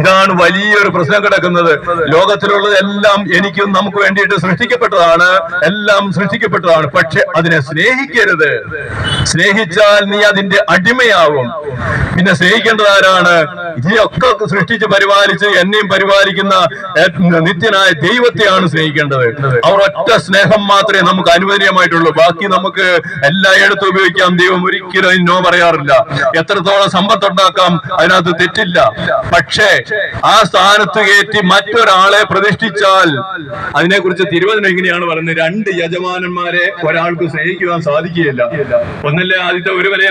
ഇതാണ് വലിയൊരു പ്രശ്നം കിടക്കുന്നത്. ലോകത്തിലുള്ളതെല്ലാം എനിക്കും നമുക്ക് വേണ്ടിയിട്ട് സൃഷ്ടിക്കപ്പെട്ടതാണ്, എല്ലാം സൃഷ്ടിക്കപ്പെട്ടതാണ്. പക്ഷെ അതിനെ സ്നേഹിക്കരുത്. സ്നേഹിച്ചാൽ നീ അതിന്റെ അടിമയാവും. പിന്നെ സ്നേഹിക്കേണ്ടത് ആരാണ്? ഇതിനെയൊക്കെ സൃഷ്ടിച്ച് പരിപാലിച്ച് എന്നെയും പരിപാലിക്കുന്ന നിത്യനായ ദൈവത്തെയാണ് സ്നേഹിക്കേണ്ടത്. അവർ ഒറ്റ സ്നേഹം മാത്രമേ നമുക്ക് അനുവദനീയമായിട്ടുള്ളൂ. ബാക്കി നമുക്ക് എല്ലായിടത്തും ഉപയോഗിക്കാം. ദൈവം ഒരിക്കലും നോ പറയാറില്ല. എത്രത്തോളം സമ്പത്തുണ്ടാക്കാം, അതിനകത്ത് തെറ്റില്ല. പക്ഷേ ആ സ്ഥാനത്ത് കയറ്റി മറ്റൊരാളെ പ്രതിഷ്ഠിച്ചാൽ അതിനെക്കുറിച്ച് തിരുവചനം ഇങ്ങനെയാണ് പറയുന്നത്: രണ്ട് യജമാനന്മാരെ ഒരാൾക്ക് സ്നേഹിക്കുവാൻ സാധിക്കുകയില്ല. ഒന്നല്ലേ ആദ്യത്തെ ഒരുവനെ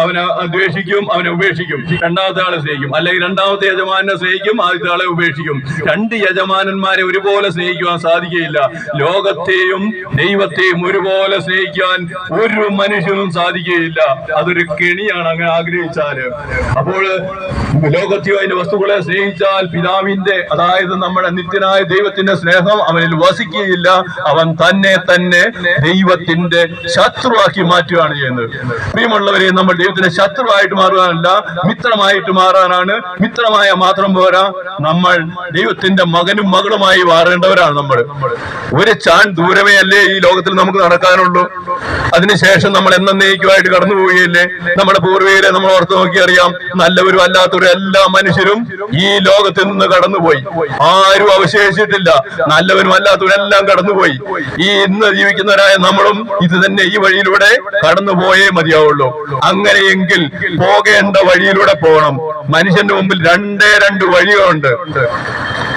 അവനെ ദ്വേഷിക്കും, അവനെ ഉപേക്ഷിക്കും. രണ്ടാമത്തെ ആളെ സ്നേഹിക്കും. അല്ലെങ്കിൽ രണ്ടാമത്തെ യജമാനെ സ്നേഹിക്കും, ആദ്യത്തെ ആളെ ഉപേക്ഷിക്കും. രണ്ട് യജമാനന്മാരെ ഒരുപോലെ സ്നേഹിക്കുവാൻ സാധിക്കുകയില്ല. ലോകത്തെയും ദൈവത്തെയും ഒരുപോലെ സ്നേഹിക്കാൻ ഒരു മനുഷ്യനും സാധിക്കുകയില്ല. അതൊരു കെണിയാണ് അങ്ങനെ ആഗ്രഹിച്ചാല്. അപ്പോൾ ലോകത്തെയോ അതിന്റെ വസ്തുക്കളെ സ്നേഹിച്ചാൽ പിതാവിന്റെ, അതായത് നമ്മുടെ നിത്യനായ ദൈവത്തിന്റെ സ്നേഹം അവനിൽ വസിക്കുകയില്ല. അവൻ തന്നെ ദൈവത്തിന്റെ ശത്രുവാക്കി മാറ്റുകയാണ് ചെയ്യുന്നത്. പ്രിയമുള്ളവരെ, നമ്മൾ ദൈവത്തിന്റെ ശത്രുവായിട്ട് മാറുവാനല്ല, മിത്രമായിട്ട് മാറാനാണ്. മിത്രമായ മാത്രം പോരാ, നമ്മൾ ദൈവത്തിന്റെ മകനും മകളുമായി മാറേണ്ടവരാണ്. നമ്മൾ ഒരു ചാൺ ദൂരമേ അല്ലേ ഈ ലോകത്തിൽ നമുക്ക് നടക്കാനുള്ളൂ. അതിനുശേഷം നമ്മൾ എന്നേക്കുമായിട്ട് കടന്നു പോവുകയില്ലേ? നമ്മുടെ പൂർവികരെ നമ്മൾ ഓർത്ത് നോക്കി അറിയാം. നല്ലവരും അല്ലാത്തവരും എല്ലാ മനുഷ്യരും ഈ ലോകത്തിൽ നിന്ന് കടന്നുപോയി. ആരും അവശേഷിച്ചിട്ടില്ല. നല്ലവരും അല്ലാത്തവരും എല്ലാം കടന്നുപോയി. ഈ ഇന്ന് ജീവിക്കുന്നവരായ നമ്മളും ഇത് തന്നെ ഈ വഴിയിലൂടെ കടന്നുപോയേ മതിയാവുള്ളൂ. അങ്ങനെയെങ്കിൽ പോകേണ്ട വഴിയിലൂടെ പോകണം. മനുഷ്യന്റെ മുമ്പിൽ രണ്ട് വഴികളുണ്ട്.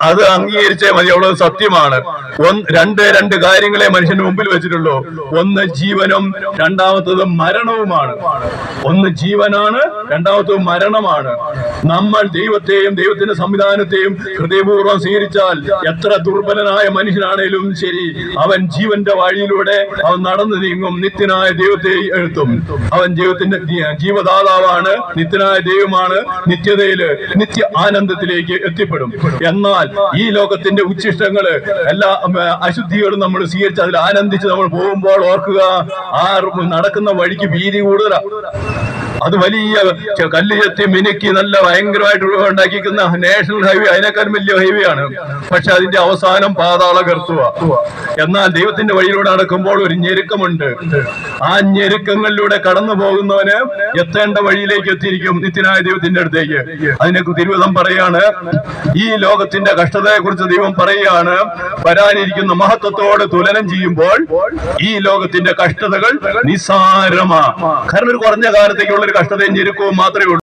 അത് അംഗീകരിച്ചേ മതിയാവുള്ളത് സത്യമാണ്. രണ്ട് കാര്യങ്ങളെ മനുഷ്യന്റെ മുമ്പിൽ വെച്ചിട്ടുള്ളൂ. ഒന്ന് ജീവനും രണ്ടാമത്തത് മരണവുമാണ്. ഒന്ന് ജീവനാണ്, രണ്ടാമത്തത് മരണമാണ്. നമ്മൾ ദൈവത്തെയും ദൈവത്തിന്റെ സംവിധാനത്തെയും ഹൃദയപൂർവ്വം സ്വീകരിച്ചാൽ എത്ര ദുർബലനായ മനുഷ്യനാണേലും ശരി, അവൻ ജീവന്റെ വഴിയിലൂടെ അവൻ നടന്നു നീങ്ങും. നിത്യനായ ദൈവത്തെ എഴുത്തും. അവൻ ദൈവത്തിന്റെ ജീവദാതാവാണ്, നിത്യനായ ദൈവമാണ്. നിത്യതയില് നിത്യ ആനന്ദത്തിലേക്ക് എത്തിപ്പെടും. എന്നാൽ ഈ ലോകത്തിന്റെ ഉച്ഛിഷ്ടങ്ങള് എല്ലാ അശുദ്ധികളും നമ്മൾ സ്വീകരിച്ച് അതിൽ ആനന്ദിച്ച് നമ്മൾ പോകുമ്പോൾ ഓർക്കുക, ആ നടക്കുന്ന വഴിക്ക് വീതി കൂടുതലാ. അത് വലിയ കല്ല് ചെത്തി മിനുക്കി നല്ല ഭയങ്കരമായിട്ട് ഉണ്ടാക്കിക്കുന്ന നാഷണൽ ഹൈവേ, അതിനേക്കാളും വലിയ ഹൈവേ ആണ്. പക്ഷെ അതിന്റെ അവസാനം പാതാള ഗർത്തുവാ. എന്നാൽ ദൈവത്തിന്റെ വഴിയിലൂടെ നടക്കുമ്പോൾ ഒരു ഞെരുക്കമുണ്ട്. ആ ഞെരുക്കങ്ങളിലൂടെ കടന്നു പോകുന്നവന് എത്തേണ്ട വഴിയിലേക്ക് എത്തിയിരിക്കും, നിത്യനായ ദൈവത്തിന്റെ അടുത്തേക്ക്. അതിനെ തിരുവചനം പറയാണ്, ഈ ലോകത്തിന്റെ കഷ്ടതയെ കുറിച്ച് ദൈവം പറയുകയാണ്, വരാനിരിക്കുന്ന മഹത്വത്തോട് തുലനം ചെയ്യുമ്പോൾ ഈ ലോകത്തിന്റെ കഷ്ടതകൾ നിസ്സാരമാ. കാരണം ഒരു കുറഞ്ഞ കാലത്തേക്കുള്ള ഒരു കഷ്ടതയും ഞെരുക്കവും മാത്രമേ ഉള്ളൂ.